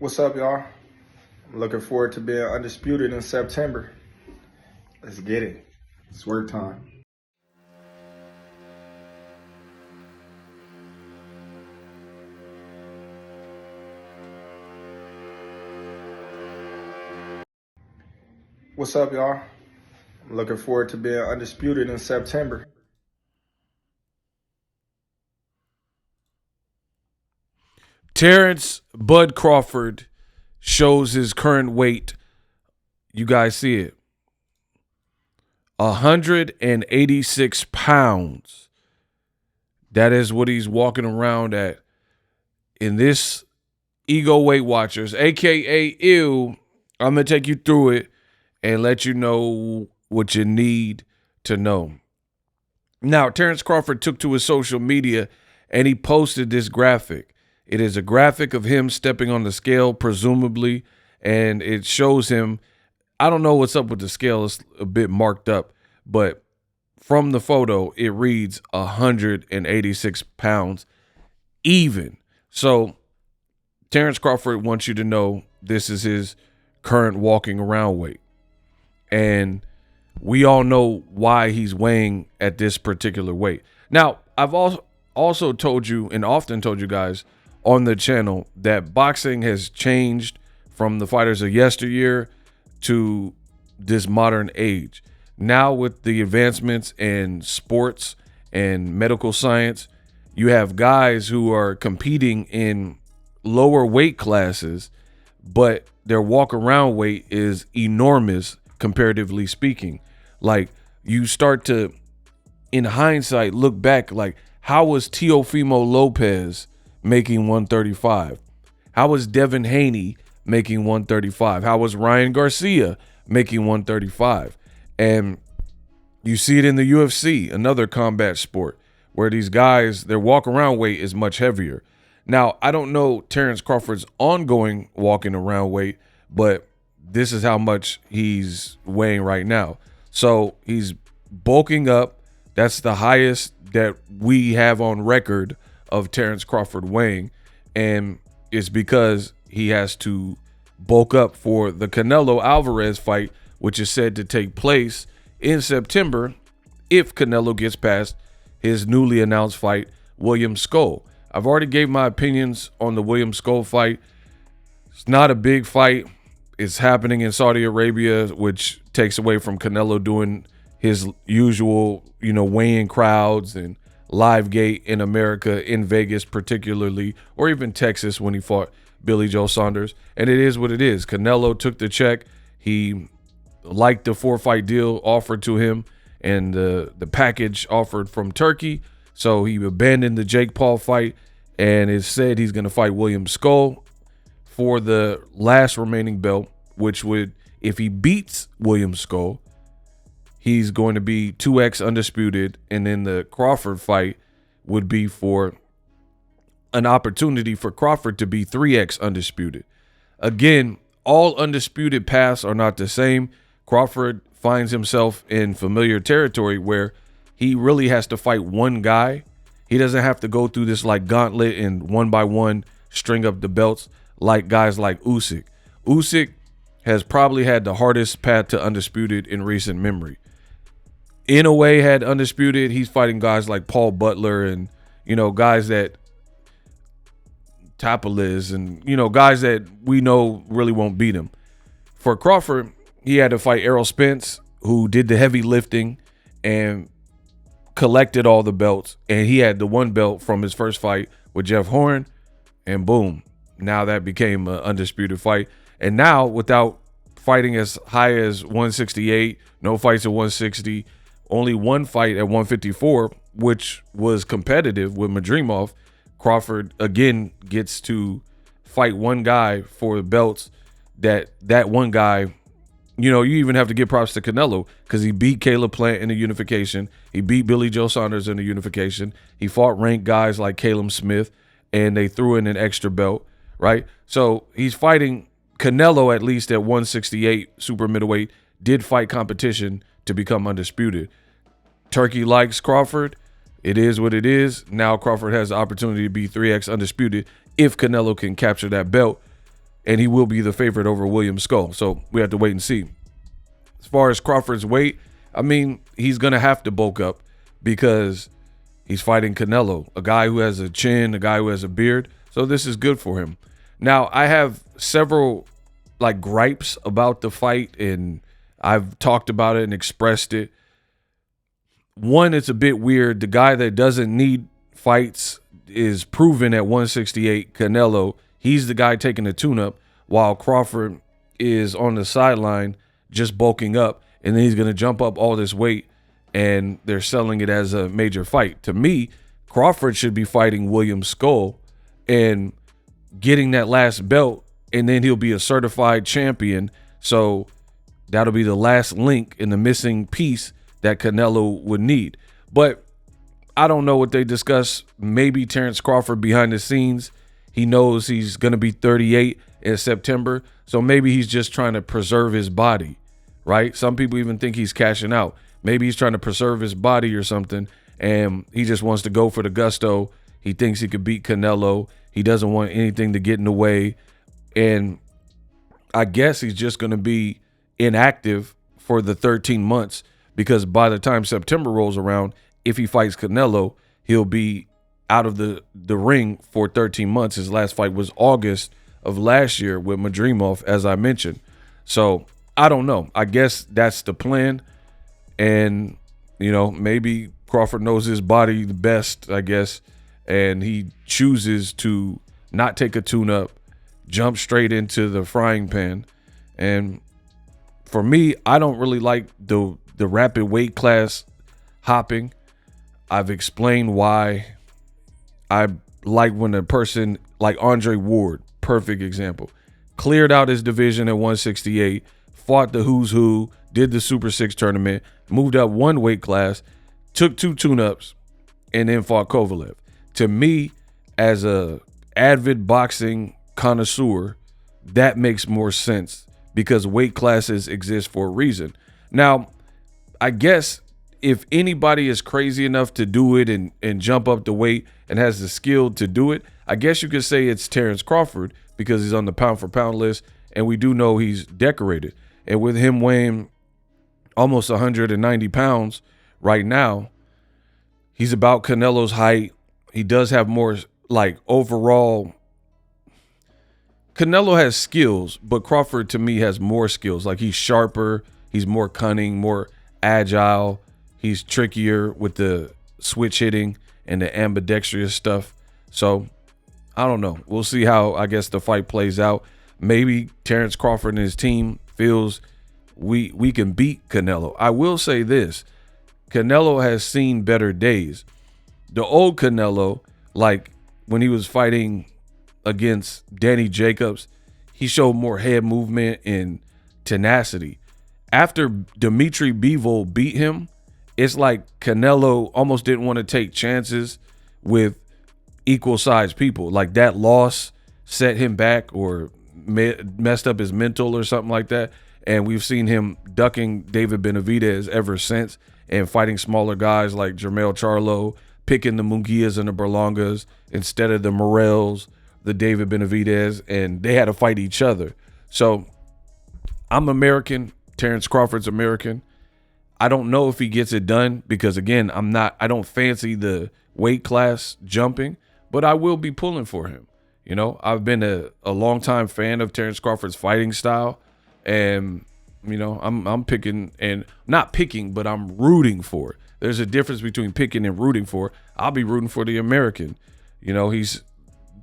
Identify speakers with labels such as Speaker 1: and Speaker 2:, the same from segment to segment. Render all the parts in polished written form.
Speaker 1: What's up, y'all? I'm looking forward to being undisputed in September. Let's get it. It's work time. What's up, y'all? I'm looking forward to being undisputed in September.
Speaker 2: Terence Bud Crawford shows his current weight. You guys see it. 186 pounds. That is what he's walking around at in this Ego Weight Watchers, a.k.a. EW. I'm going to take you through it and let you know what you need to know. Now, Terence Crawford took to his social media and he posted this graphic. It is a graphic of him stepping on the scale, presumably, and it shows him, I don't know what's up with the scale. It's a bit marked up, but from the photo, it reads 186 pounds even. So Terence Crawford wants you to know this is his current walking around weight. And we all know why he's weighing at this particular weight. Now, I've also told you and often told you guys on the channel that boxing has changed from the fighters of yesteryear to this modern age. Now with the advancements in sports and medical science, you have guys who are competing in lower weight classes, but their walk around weight is enormous comparatively speaking. Like, you start to, in hindsight, look back, like, how was Teofimo Lopez making 135? How was Devin Haney making 135? How was Ryan Garcia making 135? And you see it in the UFC, another combat sport, where these guys, their walk around weight is much heavier. Now, I don't know Terence Crawford's ongoing walking around weight, but this is how much he's weighing right now. So he's bulking up. That's the highest that we have on record of Terence Crawford weighing, and it's because he has to bulk up for the Canelo Alvarez fight, which is said to take place in September if Canelo gets past his newly announced fight, William Skull. I've already gave my opinions on the William Skull fight. It's not a big fight. It's happening in Saudi Arabia, which takes away from Canelo doing his usual, weighing crowds and live gate in America, in Vegas particularly, or even Texas when he fought Billy Joe Saunders. And it is what it is. Canelo took the check. He liked the 4-fight deal offered to him and the package offered from Turkey. So he abandoned the Jake Paul fight, and it said he's going to fight William Skull for the last remaining belt, which would, if he beats William Skull, he's going to be 2x undisputed, and then the Crawford fight would be for an opportunity for Crawford to be 3x undisputed. Again, all undisputed paths are not the same. Crawford finds himself in familiar territory where he really has to fight one guy. He doesn't have to go through this like gauntlet and one by one string up the belts like guys like Usyk. Usyk has probably had the hardest path to undisputed in recent memory. In a way, had undisputed. He's fighting guys like Paul Butler and, guys that Tapaliz and, guys that we know really won't beat him. For Crawford, he had to fight Errol Spence, who did the heavy lifting and collected all the belts. And he had the one belt from his first fight with Jeff Horn. And boom, now that became an undisputed fight. And now, without fighting as high as 168, no fights at 160, only one fight at 154, which was competitive with Madrimov, Crawford again gets to fight one guy for the belts. That one guy, you even have to give props to Canelo because he beat Caleb Plant in the unification. He beat Billy Joe Saunders in the unification. He fought ranked guys like Caleb Smith, and they threw in an extra belt, right? So he's fighting Canelo at least at 168 super middleweight, did fight competition to become undisputed. Turkey likes Crawford. It is what it is. Now Crawford has the opportunity to be 3x undisputed if Canelo can capture that belt. and he will be the favorite over William Skull. So we have to wait and see. As far as Crawford's weight, I mean, he's going to have to bulk up because he's fighting Canelo, a guy who has a chin, a guy who has a beard. So this is good for him. Now, I have several gripes about the fight, and I've talked about it and expressed it. One, it's a bit weird. The guy that doesn't need fights is proven at 168, Canelo. He's the guy taking the tune-up, while Crawford is on the sideline just bulking up, and then he's going to jump up all this weight, and they're selling it as a major fight. To me, Crawford should be fighting William Skull and getting that last belt, and then he'll be a certified champion. So that'll be the last link in the missing piece that Canelo would need. But I don't know what they discuss. Maybe Terence Crawford behind the scenes, he knows he's going to be 38 in September. So maybe he's just trying to preserve his body, right? Some people even think he's cashing out. Maybe he's trying to preserve his body or something, and he just wants to go for the gusto. He thinks he could beat Canelo. He doesn't want anything to get in the way. And I guess he's just going to be inactive for the 13 months because by the time September rolls around, if he fights Canelo, he'll be out of the ring for 13 months. His last fight was August of last year with Madrimov, as I mentioned. So I don't know. I guess that's the plan. And, maybe Crawford knows his body the best, I guess, and he chooses to not take a tune-up, jump straight into the frying pan. And for me, I don't really like the rapid weight class hopping. I've explained why. I like when a person like Andre Ward, perfect example, cleared out his division at 168, fought the who's who, did the Super 6 tournament, moved up one weight class, took 2 tune-ups, and then fought Kovalev. To me, as a avid boxing connoisseur, that makes more sense because weight classes exist for a reason. Now, I guess if anybody is crazy enough to do it and jump up the weight and has the skill to do it, I guess you could say it's Terence Crawford because he's on the pound-for-pound list, and we do know he's decorated. And with him weighing almost 190 pounds right now, he's about Canelo's height. He does have more overall. Canelo has skills, but Crawford to me has more skills. He's sharper, he's more cunning, more agile. He's trickier with the switch hitting and the ambidextrous stuff. So I don't know. We'll see how, I guess, the fight plays out. Maybe Terence Crawford and his team feels we can beat Canelo. I will say this. Canelo has seen better days. The old Canelo, when he was fighting against Danny Jacobs, he showed more head movement and tenacity. After Dimitri Bivol beat him, it's like Canelo almost didn't want to take chances with equal-sized people. That loss set him back or messed up his mental or something like that. And we've seen him ducking David Benavidez ever since and fighting smaller guys like Jermell Charlo, picking the Munguias and the Berlangas instead of the Morels, the David Benavidez, and they had to fight each other. So I'm American. Terence Crawford's American. I don't know if he gets it done because, again, I don't fancy the weight class jumping, but I will be pulling for him. I've been a longtime fan of Terence Crawford's fighting style, and, I'm picking, and not picking, but I'm rooting for it. There's a difference between picking and rooting for. I'll be rooting for the American.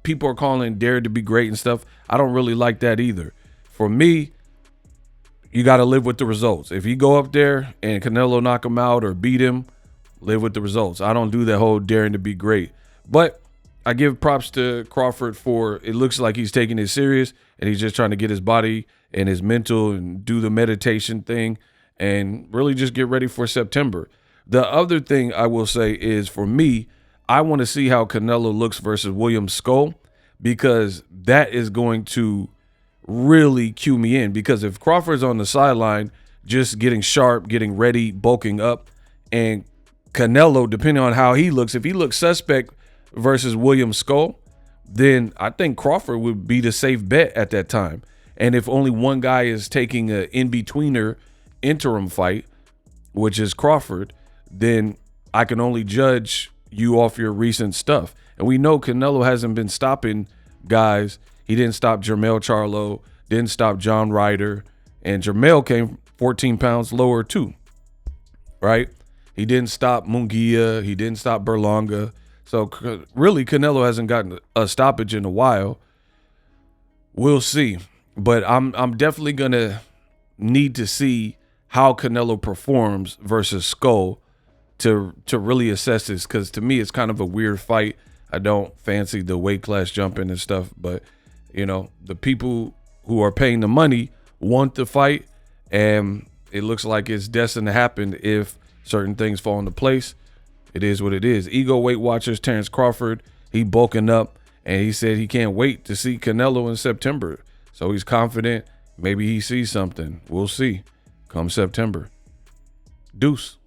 Speaker 2: People are calling Dare to be great and stuff. I don't really like that either. For me, you got to live with the results. If you go up there and Canelo knock him out or beat him, live with the results. I don't do that whole daring to be great. But I give props to Crawford for it looks like he's taking it serious and he's just trying to get his body and his mental and do the meditation thing and really just get ready for September. The other thing I will say is, for me, I want to see how Canelo looks versus William Skull, because that is going to really cue me in. Because if Crawford's on the sideline just getting sharp, getting ready, bulking up, and Canelo, depending on how he looks, if he looks suspect versus William Skull, then I think Crawford would be the safe bet at that time. And if only one guy is taking an in-betweener interim fight, which is Crawford, then I can only judge you off your recent stuff. And we know Canelo hasn't been stopping guys. He didn't stop Jermell Charlo, didn't stop John Ryder, and Jermell came 14 pounds lower too, right? He didn't stop Munguia. He didn't stop Berlanga. So really, Canelo hasn't gotten a stoppage in a while. We'll see. But I'm definitely going to need to see how Canelo performs versus Skull to really assess this, because to me, it's kind of a weird fight. I don't fancy the weight class jumping and stuff, but, you know, the people who are paying the money want the fight, and it looks like it's destined to happen if certain things fall into place. It is what it is. Ego Weight Watchers, Terence Crawford, he bulking up, and he said he can't wait to see Canelo in September. So he's confident. Maybe he sees something. We'll see come September. Deuce.